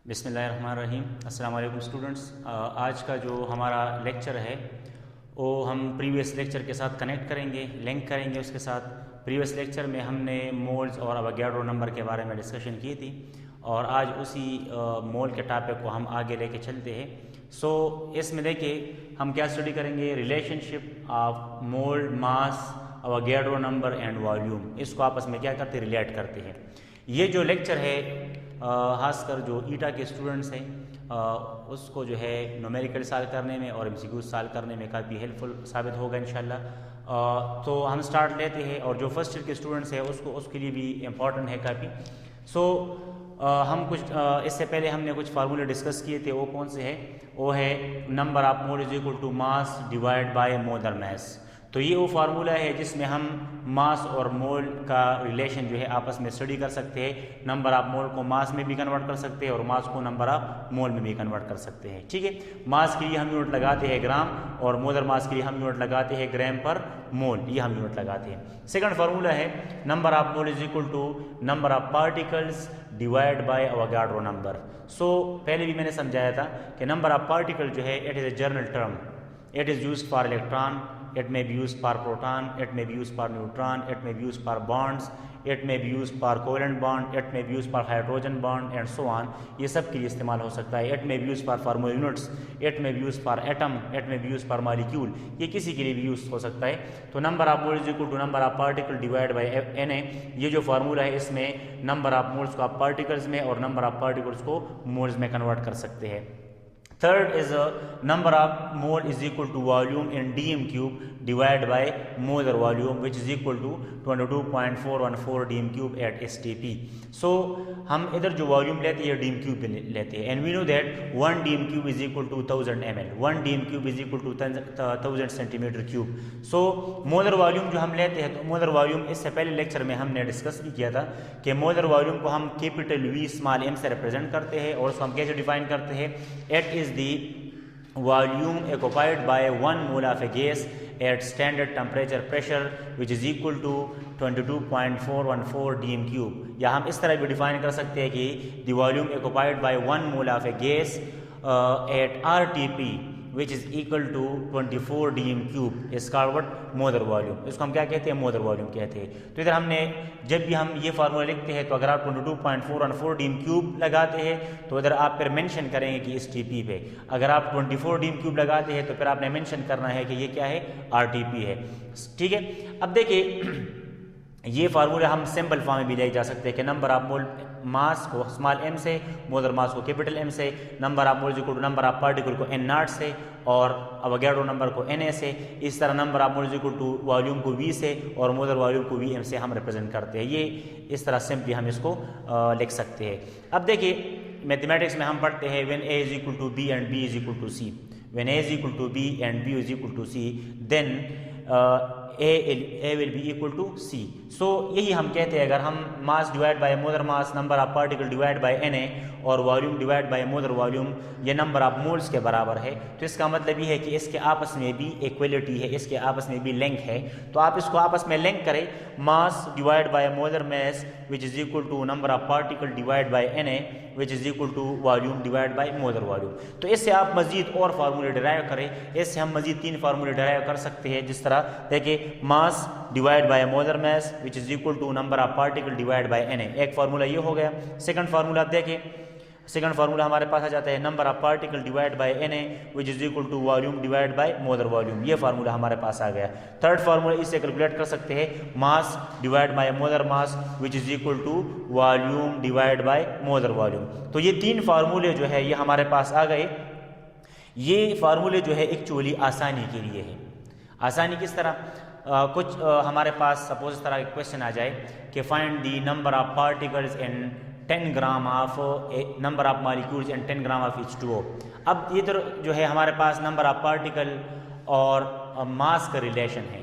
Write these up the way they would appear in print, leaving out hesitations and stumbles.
बिस्मिल्लाहिर्रहमानिर्रहीम। अस्सलाम वालेकुम स्टूडेंट्स। आज का जो हमारा लेक्चर है वो हम प्रीवियस लेक्चर के साथ कनेक्ट करेंगे, लिंक करेंगे उसके साथ। प्रीवियस लेक्चर में हमने मोल्स और अवोगाड्रो नंबर के बारे में डिस्कशन की थी और आज उसी मोल के टॉपिक को हम आगे लेके चलते हैं। इसमें देखिए हम क्या स्टडी करेंगे, relationship of mole, mass, Avogadro number and volume. इसको आपस में क्या करते हैं, रिलेट करते हैं। ये जो लेक्चर है खासकर जो ईटा के स्टूडेंट्स हैं उसको जो है न्यूमेरिकल सॉल्व करने में और एमसीक्यू सॉल्व करने में काफ़ी हेल्पफुल साबित होगा इंशाल्लाह। तो हम स्टार्ट लेते हैं और जो फर्स्ट ईयर के स्टूडेंट्स हैं उसके लिए भी इम्पॉर्टेंट है काफ़ी। हम कुछ इससे पहले हमने कुछ फार्मूले डिस्कस किए थे। वो कौन से हैं? वो है number of mole is equal to mass divide by molar mass. तो ये वो फार्मूला है जिसमें हम मास और मोल का रिलेशन जो है आपस में स्टडी कर सकते हैं। नंबर ऑफ मोल को मास में भी कन्वर्ट कर सकते हैं और मास को नंबर ऑफ मोल में भी कन्वर्ट कर सकते हैं। ठीक है, मास के लिए हम यूनिट लगाते हैं ग्राम और मोलर मास के लिए हम यूनिट लगाते हैं ग्राम पर मोल, ये हम यूनिट लगाते हैं। सेकंड फार्मूला है number of mole is equal to number of particles divide by Avogadro number. पहले भी मैंने समझाया था कि नंबर ऑफ पार्टिकल जो है it is a general term, it is used for electron, it may be used for proton, it may be used for neutron, it may be used for bonds, it may be used for covalent bond, it may be used for hydrogen bond and so on। ये सब के लिए इस्तेमाल हो सकता है। it may be used for formula units, it may be used for atom, it may be used for molecule, ये किसी के लिए भी यूज हो सकता है। तो number of mole is equal to number of particle divide by Na। ये जो फार्मूला है इसमें नंबर ऑफ मोल्स को आप पार्टिकल्स में और नंबर ऑफ पार्टिकल्स को मोल्स में कन्वर्ट कर सकते हैं। Third is number of mole is equal to volume in dm cube divided by molar volume which is equal to 22.414 dm cube at STP। हम इधर जो वॉल्यूम लेते हैं dm cube लेते हैं and we know that 1 dm cube is equal to 1000 ml, 1 dm cube is equal to 1000 centimeter cube। Molar volume जो हम लेते हैं, तो मोलर वॉल्यूम इससे पहले लेक्चर में हमने डिस्कस भी किया था कि मोलर वॉल्यूम को हम कैपिटल V स्मॉल m से रिप्रेजेंट करते हैं और उसको हम कैसे डिफाइन करते हैं। It is the volume occupied by 1 mole of a gas at standard temperature pressure which is equal to 22.414 dm cube। या हम इस तरह भी डिफाइन कर सकते हैं कि the volume occupied by 1 mole of a gas at RTP which is equal to 24 dm cube is called what? Molar volume. इसको हम क्या कहते हैं? मोलर वॉल्यूम कहते हैं। तो इधर हमने जब भी हम ये फार्मूला लिखते हैं तो अगर आप 22.414 dm क्यूब लगाते हैं तो इधर आप फिर मेंशन करेंगे कि इस टीपी पे। अगर आप 24 dm क्यूब लगाते हैं तो फिर आपने मेंशन करना है कि ये क्या है? आरटीपी है। ठीक है, अब देखिए ये फार्मूला हम सिंपल फॉर्म में भी ले जा सकते हैं कि नंबर ऑफ मोल मास को स्मॉल m से, मोलर मास को कैपिटल M से, number of mole equal to number of particle को n नॉट से और अवोगाड्रो नंबर को Na से। इस तरह number of mole equal to volume को V से और मोलर वॉल्यूम को Vm से हम रिप्रेजेंट करते हैं। ये इस तरह सिंपली हम इसको लिख सकते हैं। अब देखिए मैथमेटिक्स में हम पढ़ते हैं when A is equal to B and B is equal to C, when A is equal to B and B is equal to C then A will be equal to C। यही हम कहते हैं, अगर हम मास divide by molar mass, number of particle divide by Na और volume divide by molar volume ये number of moles के बराबर है, तो इसका मतलब ये है कि इसके आपस में भी इक्वलिटी है, इसके आपस में भी लिंक है। तो आप इसको आपस में लिंक करें, mass divide by molar mass which is equal to number of particle divide by Na which is equal to volume divide by molar volume. तो इससे आप मजीद और फार्मूले डिराइव करें, इससे हम मजीद 3 फार्मूले डिराइव कर सकते हैं। जिस तरह देखिए mass divide by molar mass which is equal to number of particle divide by Na, एक फार्मूला ये हो गया। सेकंड फार्मूला आप देखिए, सेकंड फार्मूला हमारे पास आ जाता है number of particle divide by Na which is equal to volume divide by molar volume, ये फार्मूला हमारे पास आ गया। थर्ड फार्मूला इससे कैलकुलेट कर सकते हैं mass divide by molar mass which is equal to volume divide by molar volume. तो ये 3 फार्मूले जो है ये हमारे पास आ गए। ये फार्मूले जो है एक्चुअली आसानी के लिए है। आसानी किस तरह? कुछ हमारे पास सपोज इस तरह का क्वेश्चन आ जाए कि find the number of particles in 10 gram of number of molecules and 10 gram of H2O। अब इधर जो है हमारे पास नंबर ऑफ पार्टिकल और मास का रिलेशन है,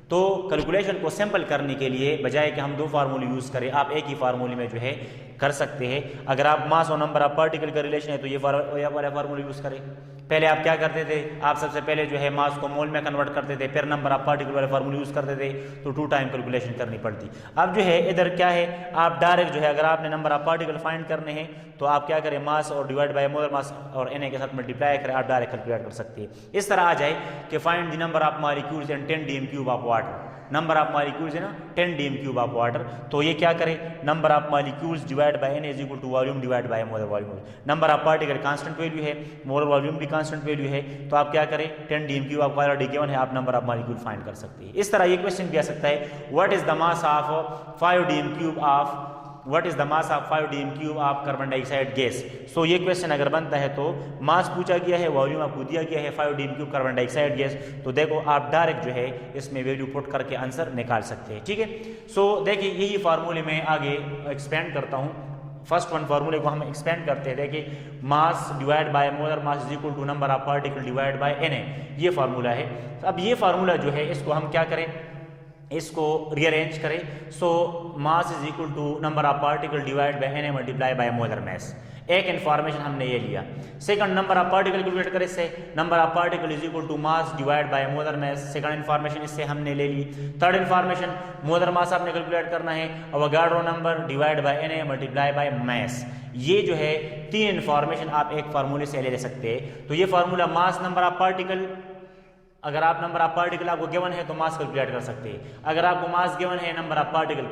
तो कैलकुलेशन को सिंपल करने के लिए बजाय कि हम 2 फार्मूले यूज़ करें, आप एक ही फार्मूले में जो है कर सकते हैं। अगर आप मास और नंबर ऑफ पार्टिकल का रिलेशन है तो ये वाला फार्मूला यूज़ करें, पहले आप क्या करते थे, आप सबसे पहले जो है मास को मोल में कन्वर्ट करते थे, फिर नंबर ऑफ पार्टिकल वाले फार्मूले यूज़ करते थे, तो 2 टाइम कैलकुलेशन करनी पड़ती। अब जो है इधर क्या है, आप डायरेक्ट जो है अगर आपने नंबर ऑफ पार्टिकल फाइंड करने हैं तो आप क्या करें, मास और डिवाइड बाय मोलर मास और Na के साथ मल्टीप्लाई करें, आप डायरेक्ट कैलकुलेट कर सकते हैं। इस तरह आ जाए कि find the number of molecules in 10 dm³ of water, number of molecules है ना 10 dm³ ऑफ वाटर, तो ये क्या करें, number of molecules divide by Na is equal to volume divide by molar volume. Number of particle constant value है, molar volume भी constant value है, तो आप क्या करें 10 dm³ ऑफ वाटर गिवन है, आप नंबर ऑफ मॉलिक्यूल फाइंड कर सकते हैं। इस तरह ये क्वेश्चन भी आ सकता है, what is the mass of 5 dm³ of What is the mass of 5 dm³ of carbon dioxide gas. So ये क्वेश्चन अगर बनता है तो मास पूछा गया है, वॉल्यूम आपको दिया गया है 5 dm³ कार्बन डाइऑक्साइड गैस, तो देखो आप डायरेक्ट जो है इसमें वैल्यू पुट करके आंसर निकाल सकते हैं। ठीक है, सो देखिए यही फार्मूले में आगे एक्सपेंड करता हूँ। फर्स्ट वन फार्मूले को हम एक्सपेंड करते हैं, देखिए mass divide by molar mass is equal to number of particle divide by Na, ये फार्मूला है। अब ये फार्मूला जो है इसको हम क्या करें, इसको रीअरेंज करें। So mass is equal to number of particle divide by Na multiply by molar mass. एक इन्फॉर्मेशन हमने ये लिया। Second number of particle calculate करें, इससे number of particle is equal to mass divide by molar mass, second information इससे हमने ले ली। थर्ड इन्फॉर्मेशन मोलर मास आपने कैलकुलेट करना है, Avogadro number divide by Na multiply by mass. ये जो है 3 इन्फॉर्मेशन आप एक फार्मूले से ले सकते हैं। तो ये formula mass number of particle, अगर आप नंबर ऑफ पार्टिकल आपको गिवन है तो मास कैलकुलेट कर सकते हैं, अगर आपको मास गिवन है नंबर ऑफ पार्टिकल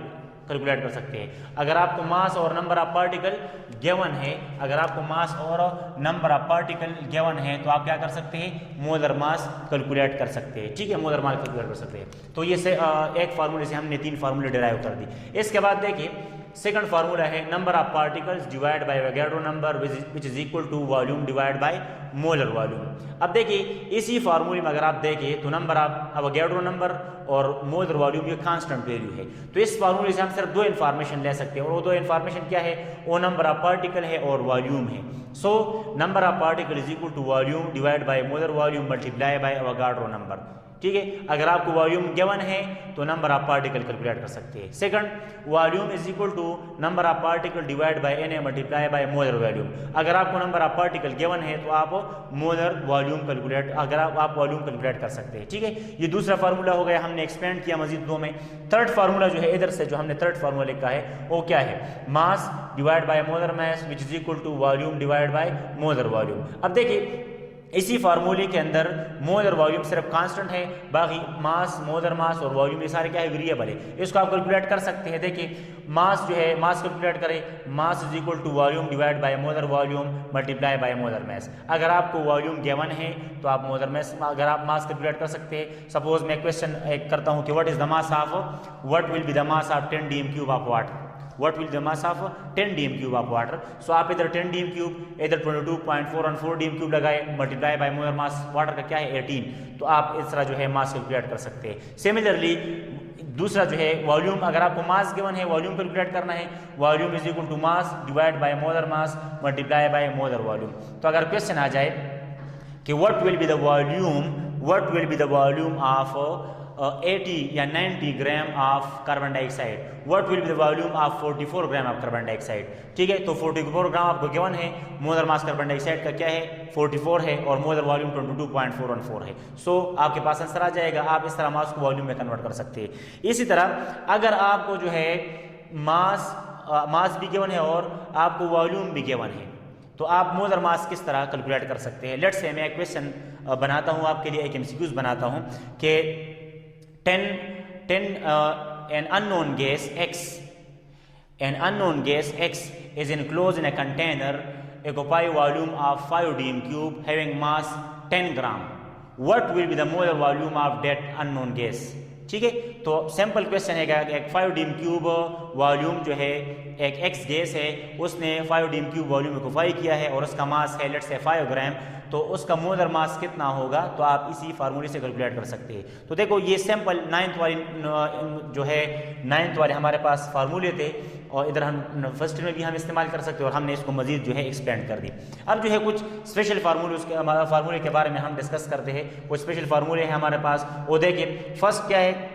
कैलकुलेट कर सकते हैं। अगर आपको मास और नंबर ऑफ पार्टिकल गिवन है, अगर आपको मास और नंबर ऑफ पार्टिकल गिवन है तो आप क्या कर सकते हैं, मोलर मास कैलकुलेट कर सकते हैं। ठीक है, मोलर मास कैलकुलेट कर सकते हैं। तो ये से एक फार्मूले से हमने 3 फार्मूले डिराइव कर दी। इसके बाद देखिए सेकंड फार्मूला है number of particles divide by Avogadro number which is equal to volume divide by molar volume. अब देखिए इसी फार्मूले में अगर आप देखें तो नंबर ऑफ एवोगाड्रो नंबर और मोलर वॉल्यूम ये कांस्टेंट वैल्यू है। तो इस फार्मूले से हम सिर्फ 2 इन्फॉर्मेशन ले सकते हैं, और वो 2 इन्फॉर्मेशन क्या है, वो नंबर ऑफ पार्टिकल है और वॉल्यूम है। So number of particle is equal to volume divide by molar volume multiply by Avogadro number. ठीक है, अगर आपको वॉल्यूम गिवन है तो नंबर ऑफ पार्टिकल कैलकुलेट कर सकते हैं। Second, volume is equal to number of particle divide by Na multiply by molar volume. अगर आपको नंबर ऑफ पार्टिकल गिवन है तो आप मोलर वॉल्यूम कैलकुलेट, अगर आप वॉल्यूम कैलकुलेट कर सकते हैं। ठीक है, ये दूसरा फार्मूला हो गया, हमने एक्सपेंड किया मजीद 2 में। थर्ड फार्मूला जो है इधर से जो हमने थर्ड फार्मूला लिखा है वो क्या है, mass divide by molar mass which is equal to volume divide by molar volume. अब देखिए इसी फार्मूले के अंदर मोलर वॉल्यूम सिर्फ कांस्टेंट है, बाकी मास मोलर मास और वॉल्यूम ये सारे क्या है, वेरिएबल है। इसको आप कैलकुलेट कर सकते हैं। देखिए मास जो है, मास कैलकुलेट करें, mass is equal to volume divide by molar volume multiply by molar mass. अगर आपको वॉल्यूम गिवन है तो आप मोलर मास, अगर आप मास कैलकुलेट कर सकते हैं। सपोज मैं क्वेश्चन करता हूँ कि what is the mass of, what will be the mass of 10 dm³ of water, what will the mass of 10 dm³ of water। so आप इधर 10 dm³, इधर 22.4 और 4 dm³ लगाए, multiply by molar mass water का क्या है 18, तो आप इस तरह जो है मास कैलकुलेट कर सकते हैं। सिमिलरली दूसरा जो है वॉल्यूम, अगर आपको मास गिवन है, वॉल्यूम कैलकुलेट करना है, volume is equal to mass divide by molar mass multiply by molar volume. तो अगर क्वेश्चन आ जाए कि what will be the volume, what will be the volume of 80 या 90 gram of carbon dioxide, what will be the volume of 44 gram of carbon dioxide. ठीक है, तो 44 ग्राम आपको गिवन है, मोलर मास कार्बन डाइऑक्साइड का क्या है 44 है और मोलर वॉल्यूम 22.414 है। सो आपके पास आंसर आ जाएगा। आप इस तरह मास को वॉल्यूम में कन्वर्ट कर सकते हैं। इसी तरह अगर आपको जो है मास भी गिवन है और आपको वॉल्यूम भी गिवन है तो आप मोलर मास किस तरह कैलकुलेट कर सकते हैं। लेट्स से मैं एक क्वेश्चन बनाता हूँ आपके लिए, एक MCQs बनाता हूँ कि 10 an unknown gas X is enclosed in a container occupy volume of 5 dm³ having mass 10 gram. What will be the molar volume of that unknown gas? ठीक है, तो सिंपल क्वेश्चन है कि एक 5 dm³ वॉल्यूम जो है, एक X गैस है, उसने 5 dm³ वॉल्यूम ऑक्यूपाई किया है और उसका मास है लेट्स से 5 ग्राम, तो उसका मोलर मास कितना होगा, तो आप इसी फार्मूले से कैलकुलेट कर सकते हैं। तो देखो ये सिंपल 9th वाले हमारे पास फार्मूले थे और इधर हम फर्स्ट में भी हम इस्तेमाल कर सकते हैं और हमने इसको मजीद जो है एक्सपेंड कर दी। अब जो है कुछ स्पेशल फार्मूले, उसके फार्मूले के बारे में हम डिस्कस करते हैं। कुछ स्पेशल फार्मूले हैं हमारे पास, वो देखिए फर्स्ट क्या है,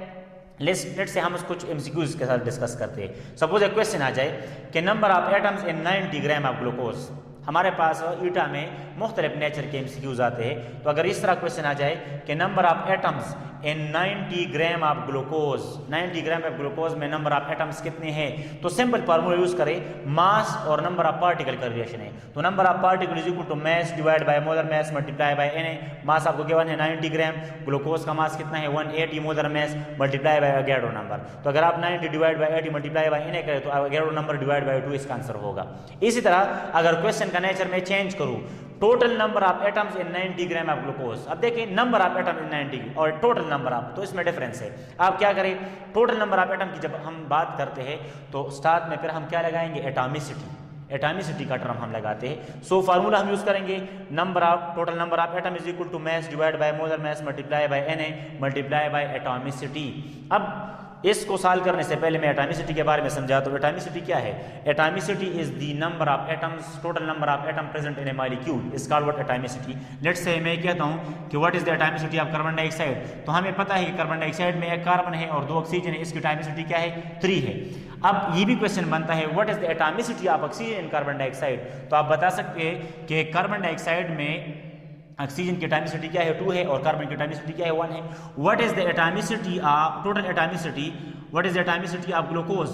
लेट्स से हम कुछ MCQs के साथ डिस्कस करते हैं। सपोज एक क्वेश्चन आ जाए कि number of atoms in 90 gram of glucose, हमारे पास ईटा में मुख्तलिफ नेचर के एमसीक्यूज आते हैं। तो अगर इस तरह क्वेश्चन आ जाए कि number of atoms in 90 gram of glucose, 90 gram of glucose में नंबर ऑफ एटम्स कितने हैं, तो सिंपल फार्मूला यूज करें, मास और नंबर ऑफ पार्टिकल का रिलेशन है। तो number of particle is equal to mass divide by molar mass multiply by Na। Mass आपको गिवन है 90 ग्राम, ग्लूकोज का मास कितना है 180 molar mass multiply bye Avogadro number. तो अगर आप 90 divide bye 80 multiply by Na करें तो अवोगाड्रो नंबर डिवाइड बाय 2 इसका आंसर होगा। इसी तरह अगर क्वेश्चन का नेचर में चेंज करूं, total number of atoms in 90 gram of glucose, अब देखिए नंबर ऑफ एटम इन 90 और टोटल नंबर ऑफ, तो इसमें डिफरेंस है। आप क्या करें, टोटल नंबर ऑफ एटम की जब हम बात करते हैं तो स्टार्ट में फिर हम क्या लगाएंगे, एटॉमिसिटी, एटॉमिसिटी का टर्म हम लगाते हैं। सो फार्मूला हम यूज करेंगे, number of total number of atom is equal to mass divide by molar mass multiply by Na multiply by atomicity. अब इसको सॉल्व करने से पहले मैं एटॉमिसिटी के बारे में समझाता हूं। एटॉमिसिटी क्या है, atomicity is the number of atoms, total number of atom present in A molecule is called what atomicity. Let's say मैं कहता हूं कि what is the atomicity of carbon dioxide, तो हमें पता है कि कार्बन डाइऑक्साइड में एक कार्बन है और 2 ऑक्सीजन है, इसकी एटॉमिसिटी क्या है 3 है। अब ये भी क्वेश्चन बनता है what is the atomicity of oxygen in carbon dioxide, तो आप बता सकते हैं कि कार्बन डाइऑक्साइड में ऑक्सीजन की एटॉमिसिटी क्या है 2 है और कार्बन की एटॉमिसिटी क्या है 1 है। What is the atomicity of total atomicity, what is the atomicity of glucose,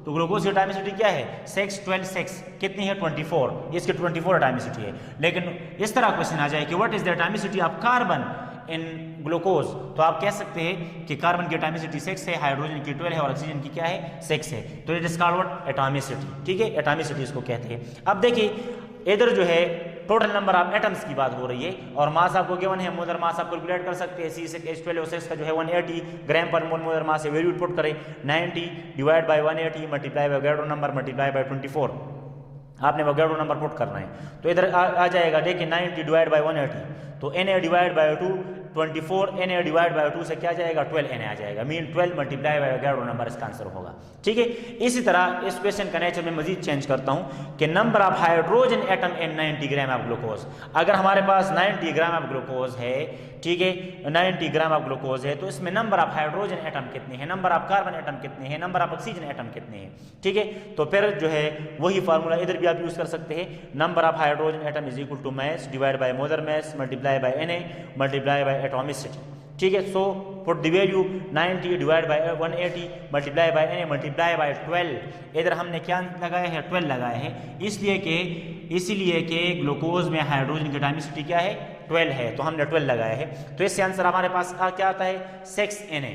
तो ग्लूकोज की एटॉमिसिटी क्या है 6 12 6 कितनी है 24, इसकी 24 एटॉमिसिटी है। लेकिन इस तरह क्वेश्चन आ जाए कि what is the atomicity of carbon in glucose, तो आप कह सकते हैं कि कार्बन की एटॉमिसिटी 6 है, हाइड्रोजन की 12 है और ऑक्सीजन की क्या है 6 है। तो it is called what atomicity, ठीक है, एटॉमिसिटी इसको कहते हैं। अब देखिए इधर जो है टोटल नंबर ऑफ एटम्स की बात हो रही है और मास आपको गिवन है, मोलर मास आप कैलकुलेट कर सकते हैं, C6H12O6 का जो है 180 ग्राम पर मोल मोलर मास है, वैल्यू पुट करें 90 divide by 180 multiply bye Avogadro number multiply by 24, आपने अवोगाड्रो नंबर पुट करना है। तो इधर आ जाएगा, देखिए 90 डिवाइड बाय 180, तो Na divide by 2 24, Na divide by 2 से क्या जाएगा 12 Na आ जाएगा, mean 12 multiply by Avogadro number इसका आंसर होगा, ठीक है। इसी तरह इस क्वेश्चन का नेचर में मजीद चेंज करता हूं कि number of hydrogen atom in 90 gram of glucose, अगर हमारे पास 90 ग्राम ऑफ ग्लूकोज है, ठीक है, 90 ग्राम ऑफ ग्लूकोज है, तो इसमें नंबर ऑफ हाइड्रोजन एटम कितने हैं, नंबर ऑफ कार्बन एटम कितने हैं, नंबर ऑफ ऑक्सीजन एटम कितने हैं, ठीक है। तो फिर जो है वही फार्मूला इधर भी आप यूज कर सकते हैं, number of hydrogen atom is equal to mass divide by molar mass multiply by Na multiply by atomicity, ठीक है। So put the value 90 divide by 180 multiply by Na multiply by 12, इधर हमने क्या लगाया है 12 लगाया है, इसलिए कि ग्लूकोज में हाइड्रोजन की एटॉमिसिटी क्या है 12 है, तो हमने 12 लगाया है। तो इससे आंसर हमारे पास क्या आता है 6 Na,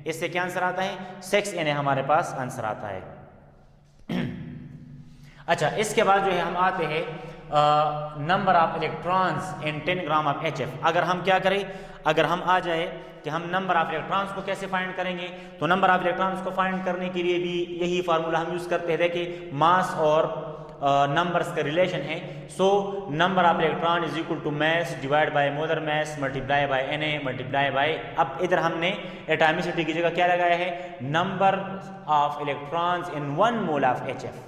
इससे क्या आंसर आता है 6 Na हमारे पास आंसर आता है। अच्छा, इसके बाद जो है हम आते हैं number of electrons in 10 gram of HF। अगर हम क्या करें, अगर हम आ जाए कि हम नंबर ऑफ इलेक्ट्रॉन्स को कैसे फाइंड करेंगे, तो नंबर ऑफ इलेक्ट्रॉन्स को फाइंड करने के लिए भी यही फार्मूला हम यूज करते हैं। देखिए मास और नंबर्स का रिलेशन है, so number of electron is equal to mass divide by molar mass multiply by Na multiply by, अब इधर हमने एटॉमिसिटी की जगह क्या लगाया है, number of electrons in 1 mole of HF।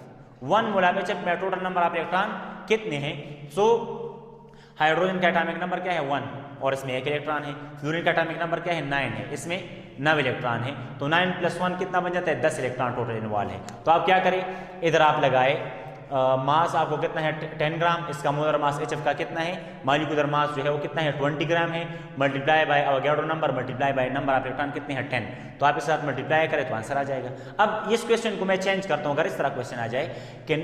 1 mole of HF में टोटल नंबर ऑफ इलेक्ट्रॉन कितने हैं, सो हाइड्रोजन का एटॉमिक नंबर क्या है 1 और इसमें 1 इलेक्ट्रॉन है, फ्लोरीन का एटॉमिक नंबर क्या है 9 है, इसमें 9 इलेक्ट्रॉन है, तो 9 + 1 कितना बन जाता है 10 इलेक्ट्रॉन टोटल इन्वॉल्व है। तो आप क्या करें, इधर आप लगाए मास आपको कितना है 10 ग्राम, इसका मोलर मास HF का कितना है, मॉलिक्यूलर मास जो है वो कितना है 20 ग्राम है, multiply by Avogadro number multiply by number of electron कितने हैं 10, तो आप इसके साथ मल्टीप्लाई करें तो आंसर आ जाएगा। अब इस क्वेश्चन को मैं चेंज करता हूं, अगर इस तरह क्वेश्चन आ जाए कि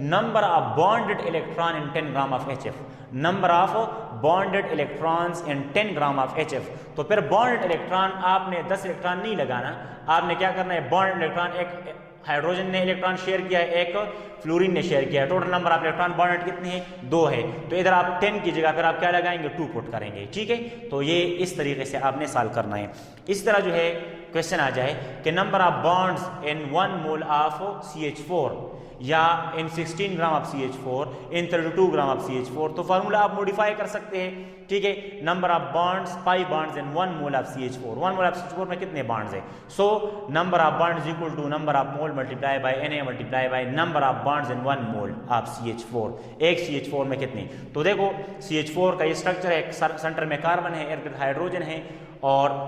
number of bonded electron in 10 gram of HF, number of bonded electrons in 10 gram of HF, तो फिर बॉन्डेड इलेक्ट्रॉन आपने 10 इलेक्ट्रॉन नहीं लगाना, आपने क्या करना है, बॉन्डेड इलेक्ट्रॉन एक हाइड्रोजन ने इलेक्ट्रॉन शेयर किया है, एक फ्लोरीन ने शेयर किया है, total number of electron bonded कितने हैं 2 है, तो इधर आप 10 की जगह फिर आप क्या लगाएंगे 2 पुट करेंगे, ठीक है। तो ये इस तरीके से आपने सॉल्व करना है। इस तरह जो है क्वेश्चन आ जाए कि number of bonds in 1 mole of CH4 या इन 16 ग्राम of CH4 in 32 gram of CH4, तो फार्मूला आप मॉडिफाई कर सकते हैं, ठीक है। Number of bonds pi bonds in 1 mole of CH4, 1 mole of CH4 में कितने बॉन्ड्स है, so number of bonds equal to number of mole multiply by Na multiply by number of bonds in 1 mole of CH4, एक CH4 में कितने, तो देखो CH4 का ये स्ट्रक्चर है, सेंटर में कार्बन है, इर्द हाइड्रोजन है और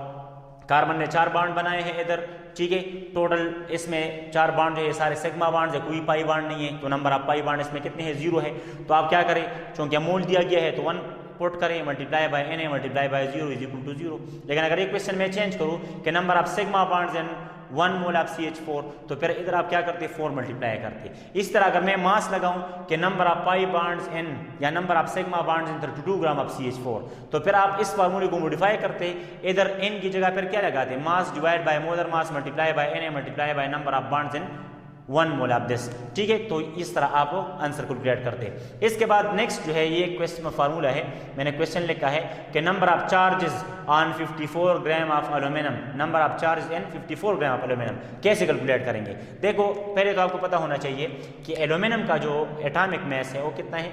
कार्बन ने 4 बॉन्ड बनाए हैं इधर, ठीक है। टोटल इसमें 4 बॉन्ड जो है सारे सिग्मा बॉन्ड है, कोई पाई बॉन्ड नहीं है, तो नंबर ऑफ पाई बॉन्ड इसमें कितने हैं, 0 है। तो आप क्या करें, चूंकि मोल दिया गया है तो 1 पुट करें, multiply by Na multiply by 0 is equal to 0। लेकिन अगर एक क्वेश्चन में चेंज करूँ कि number of sigma bonds in 1 mole of CH4, तो फिर इधर आप क्या करते, 4 मल्टीप्लाई करते। इस तरह अगर मैं मास लगाऊं कि number of pi bonds in या number of sigma bonds in 32 gram of CH4, तो फिर आप इस फार्मूले को मॉडिफाई करते, इधर n की जगह फिर क्या लगाते, मास divide by molar mass multiply by Na multiply by number of bonds in 1 mole of this, ठीक है। तो इस तरह आप आंसर कैलकुलेट करते। इसके बाद नेक्स्ट जो है ये क्वेश्चन में फार्मूला है, मैंने क्वेश्चन लिखा है कि number of charges on 54 gram of aluminium, number of charge in 54 gram of aluminium कैसे कैलकुलेट करेंगे। देखो पहले तो आपको पता होना चाहिए कि एल्यूमिनियम का जो एटॉमिक मास है वो कितना है,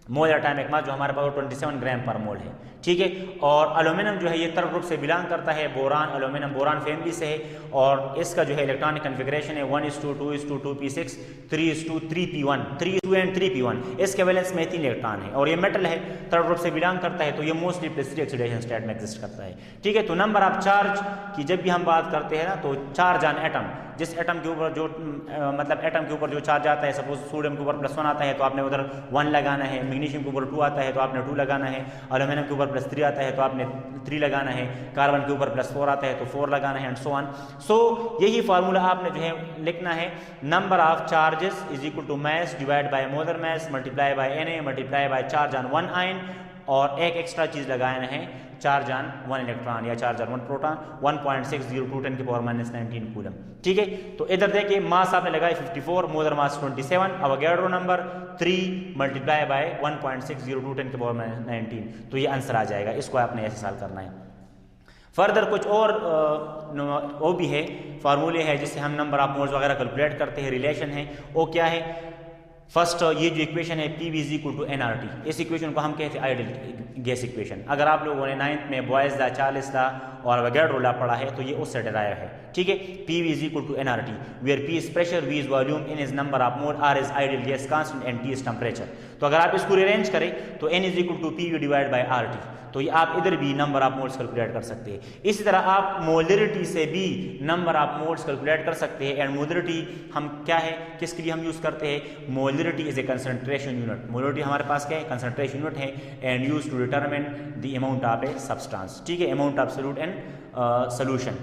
मोल एटॉमिक मास जो हमारे पास 27 ग्राम पर मोल है, ठीक है। और एल्यूमिनियम जो है ये तरल ग्रुप से बिलोंग करता है, बोरान एल्यूमिनियम बोरान फैमिली से है, और इसका जो है इलेक्ट्रॉनिक कन्फिग्रेशन है 1:2:2p6 3:3p1 3:2 and 3p1। इसके वैलेंस में 3 इलेक्ट्रॉन है और ये मेटल है, तरल ग्रुप से बिलोंग करता है, तो ये मोस्टली प्लेसरी ऑक्सीडेशन स्टेट में एग्जिस्ट करता है, ठीक है। तो नंबर ऑफ चार्ज की जब भी हम बात करते हैं ना, तो चार्ज ऑन एटम, जिस एटम के ऊपर जो मतलब एटम के ऊपर जो चार्ज आता है, सपोज सोडियम के ऊपर +1 आता है तो आपने उधर 1 लगाना है, मैग्नीशियम के ऊपर 2 आता है तो आपने 2 लगाना है, एल्यूमिनियम के ऊपर +3 आता है तो आपने 3 लगाना है, कार्बन के ऊपर +4 आता है तो 4 लगाना है, एंड सो ऑन। सो यही फार्मूला आपने जो है लिखना है, number of charges is equal to mass divide by molar mass multiply by Na multiply by charge on 1 ion, और एक एक्स्ट्रा चीज लगाना है, चार्ज ऑन 1 इलेक्ट्रॉन या चार्ज ऑन 1 प्रोटॉन, 1.602 10 की पावर -19 कूलम, ठीक है। तो इधर देखिए मास आपने लगाया 54, molar mass 27, Avogadro number 3 multiply by 1.602 10 की पावर -19, तो ये आंसर आ जाएगा। इसको आपने ऐसे सॉल्व करना है। फर्दर कुछ और वो भी है, फार्मूले है जिससे हम नंबर ऑफ मोल्स वगैरह कैलकुलेट करते हैं, रिलेशन है, वो क्या है। फर्स्ट ये जो इक्वेशन है PV is equal to nRT, इस इक्वेशन को हम कहते हैं आइडियल गैस इक्वेशन। अगर आप लोगों ने 9th में बॉयज़ ला, चार्ल्स ला और अवोगाड्रो ला पढ़ा है तो ये उससे डराया है, ठीक है। PV is equal to nRT where P is pressure, V is volume, N is number of mole, R is ideal gas constant and T is temperature. तो अगर आप इसको रिअरेंज करें तो N is equal to PV divide by RT, तो ये आप इधर भी नंबर ऑफ मोल्स कैलकुलेट कर सकते हैं। इसी तरह आप मोलरिटी से भी नंबर ऑफ मोल्स कैलकुलेट कर सकते हैं। एंड मोलरिटी हम क्या है, किसके लिए हम यूज़ करते हैं, molarity is a concentration unit. Molarity हमारे पास क्या है, कंसंट्रेशन यूनिट है, and use to determine the amount of a substance, ठीक है, amount of solute and solution.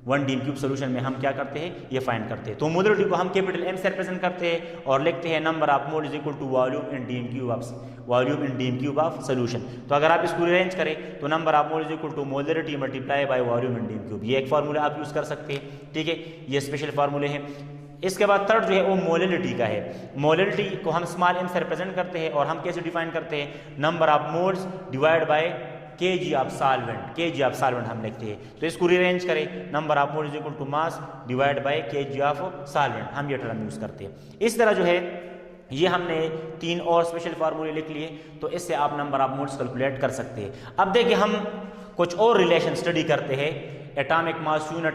1 D³ solution में हम क्या करते हैं, ये फाइंड करते हैं। तो मोलरिटी को हम कैपिटल M से रिप्रेजेंट करते हैं और लिखते हैं number of mole is equal to volume in D³ of solution. तो अगर आप इसको रिअरेंज करें तो number of mole is equal to molarity multiply by volume in D³, ये एक फार्मूला आप यूज कर सकते हैं, ठीक है। ये स्पेशल फार्मूले हैं। इसके बाद थर्ड जो है वो मोलरिटी का है। मोलरिटी को हम स्मॉल m से रिप्रेजेंट करते हैं और हम कैसे डिफाइन करते हैं, number of moles divide by kg of solvent हम लिखते हैं। तो इसको रिअरेंज करें, number of mole is equal to mass divide by kg of solvent, हम ये टर्म यूज करते हैं। इस तरह जो है ये हमने 3 और स्पेशल फार्मूले लिख लिए, तो इससे आप नंबर ऑफ मोल्स कैलकुलेट कर सकते हैं। अब देखिए हम कुछ और रिलेशन स्टडी करते हैं। एटॉमिक मास यूनिट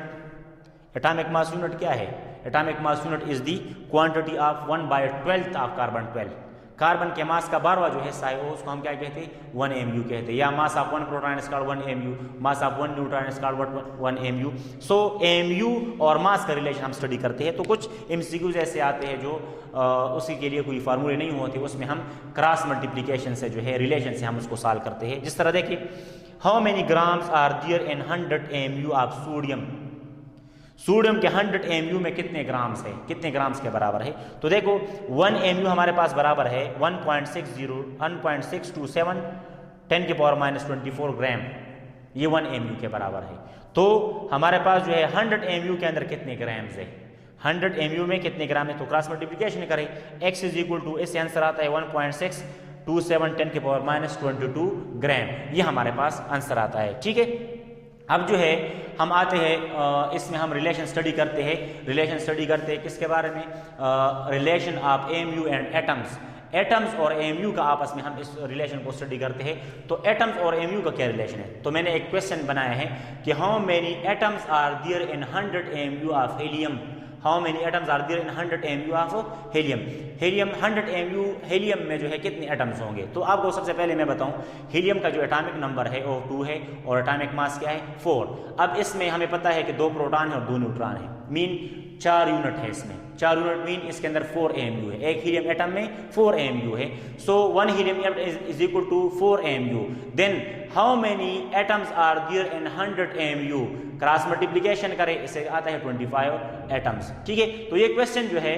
क्या है, atomic mass unit is the quantity of 1/12 of carbon 12। Carbon के मास का 12वां जो हिस्सा है उसको हम क्या कहते हैं, 1 mu कहते हैं, या mass of 1 proton is called 1 mu, mass of 1 neutron is called 1 mu। So mu और मास का रिलेशन हम स्टडी करते हैं। तो कुछ MCQs ऐसे आते हैं जो उसी के लिए कोई फार्मूले नहीं होते, उसमें हम क्रॉस मल्टीप्लिकेशन से जो है रिलेशन से हम उसको सॉल्व करते हैं। जिस तरह देखिए, how many grams are there in 100 mu of sodium, sodium के 100 mu में कितने ग्राम्स है, कितने ग्राम्स के बराबर है। तो देखो 1 mu हमारे पास बराबर है 1.627 10 की पावर -24 ग्राम, ये 1 mu के बराबर है। तो हमारे पास जो है 100 mu के अंदर कितने ग्राम्स है, 100 mu में कितने ग्राम है, तो क्रॉस मल्टीप्लिकेशन करें, x इज इक्वल टू, इससे आंसर आता है 1.627 10 की पावर -22 ग्राम, ये हमारे पास आंसर आता है, ठीक है। अब जो है हम आते हैं इसमें हम रिलेशन स्टडी करते हैं। रिलेशन स्टडी करते हैं किसके बारे में, relation of mu and atoms. Atoms और mu का आपस में हम इस रिलेशन को स्टडी करते हैं। तो एटम्स और mu का क्या रिलेशन है, तो मैंने एक क्वेश्चन बनाया है कि how many atoms are there in 100 mu of helium, how many atoms are there in 100 MU of helium. Helium 100 MU helium में जो है कितने एटम्स होंगे। तो आपको सबसे पहले मैं बताऊं, हीलियम का जो एटॉमिक नंबर है वो 2 है और एटॉमिक मास क्या है 4। अब इसमें हमें पता है कि 2 प्रोटॉन है और 2 न्यूट्रॉन है, मीन 4 यूनिट है इसमें, 4 यूनिट मीन इसके अंदर 4 AMU है, एक हीलियम एटम में 4 AMU है। So 1 helium atom is equal to 4 AMU। Then how many atoms are there in 100 AMU, cross multiplication करें इसे आता है 25 एटम्स। ठीक है, तो ये क्वेश्चन जो है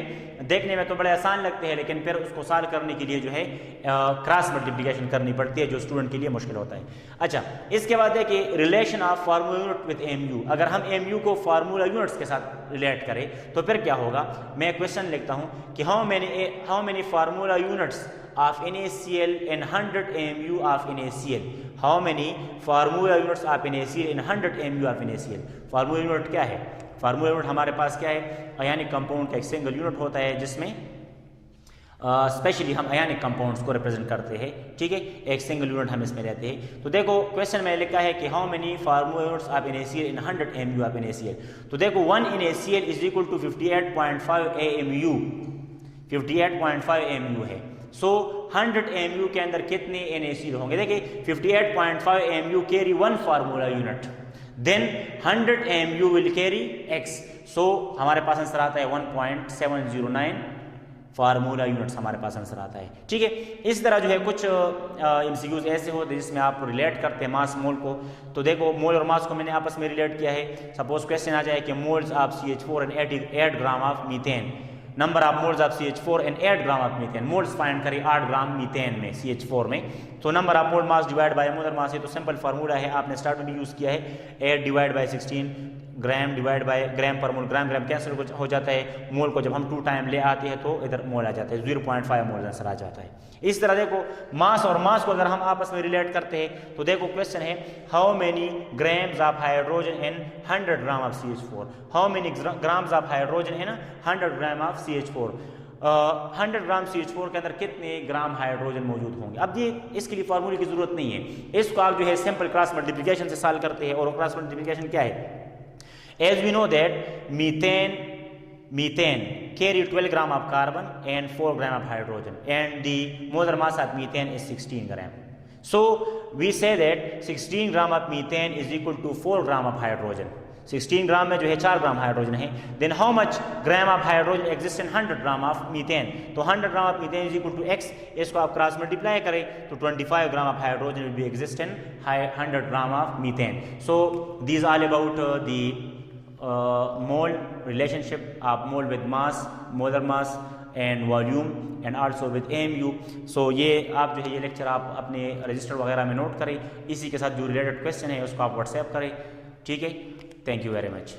देखने में तो बड़े आसान लगते हैं, लेकिन फिर उसको सॉल्व करने के लिए जो है क्रॉस मल्टीप्लिकेशन करनी पड़ती है, जो स्टूडेंट के लिए मुश्किल होता है। अच्छा, इसके बाद देखिए relation of formula unit with MU। अगर हम MU को फार्मूला यूनिट्स के साथ रिलेट करें तो फिर क्या होगा। मैं क्वेश्चन लिखता हूं कि how many formula units of NaCl in 100 MU of NaCl। How many formula units of NaCl in 100 MU of NaCl। Formula unit क्या है? फार्मूला यूनिट हमारे पास क्या है, आयनिक कंपाउंड का एक सिंगल यूनिट होता है जिसमें स्पेशली हम आयनिक कंपाउंड्स को रिप्रेजेंट करते हैं। ठीक है, एक सिंगल यूनिट हम इसमें रहते हैं। तो देखो क्वेश्चन में लिखा है कि how many formula units of NaCl in 100 MU of NaCl। तो देखो 1 NaCl is equal to 58.5 AMU, 58.5 AMU है। सो 100 MU के अंदर कितने NaCl होंगे। देखिए 58.5 MU carry 1 formula unit, then 100 MU will carry X। So हमारे पास आंसर आता है 1.709 फार्मूला यूनिट्स हमारे पास आंसर आता है। ठीक है, इस तरह जो है कुछ MCQs ऐसे होते हैं जिसमें आप रिलेट करते हैं मास मोल को। तो देखो मोल और मास को मैंने आपस में रिलेट किया है। सपोज क्वेश्चन आ जाए कि moles of CH4 and 8 gram of methane, number of moles of CH4 and 8 gram of methane. Moles find करें 8 ग्राम मीथेन में CH4 में, तो number of mole mass divide by molar मास है। तो सिंपल फार्मूला है, आपने स्टार्ट में भी यूज किया है, 8 divide by 16 gram divide by gram per mole, gram gram cancel हो जाता है, मोल को जब हम 2 टाइम ले आते हैं तो इधर मोल आ जाता है, 0.5 मोल आंसर आ जाता है। इस तरह देखो मास और मास को अगर हम आपस में रिलेट करते हैं तो देखो क्वेश्चन है how many grams of hydrogen in 100 gram of CH4। How many grams of hydrogen in 100 gram of CH4। 100 gram CH4 के अंदर कितने ग्राम हाइड्रोजन मौजूद होंगे। अब ये इसके लिए फार्मूले की जरूरत नहीं है, इसको आप जो है सिंपल क्रॉस मल्टीप्लिकेशन से सॉल्व करते हैं। और क्रॉस मल्टीप्लिकेशन क्या है, as we know that methane carry 12 gram of carbon and 4 gram of hydrogen and the molar mass of methane is 16 gram। So we say that 16 gram of methane is equal to 4 gram of hydrogen। 16 ग्राम में जो है 4 gram hydrogen है। Then how much gram of hydrogen exist in 100 gram of methane. तो 100 gram of methane is equal to X, इसको आप cross multiply करें तो 25 gram of hydrogen will be exist in 100 gram of methane. So these all about the mole relationship of mole with mass, molar mass and volume and also with AMU। so ये आप जो है ये lecture आप अपने register वगैरह में note करें, इसी के साथ जो रिलेटेड क्वेश्चन है उसको आप व्हाट्सएप करें। ठीक है, थैंक यू वेरी मच।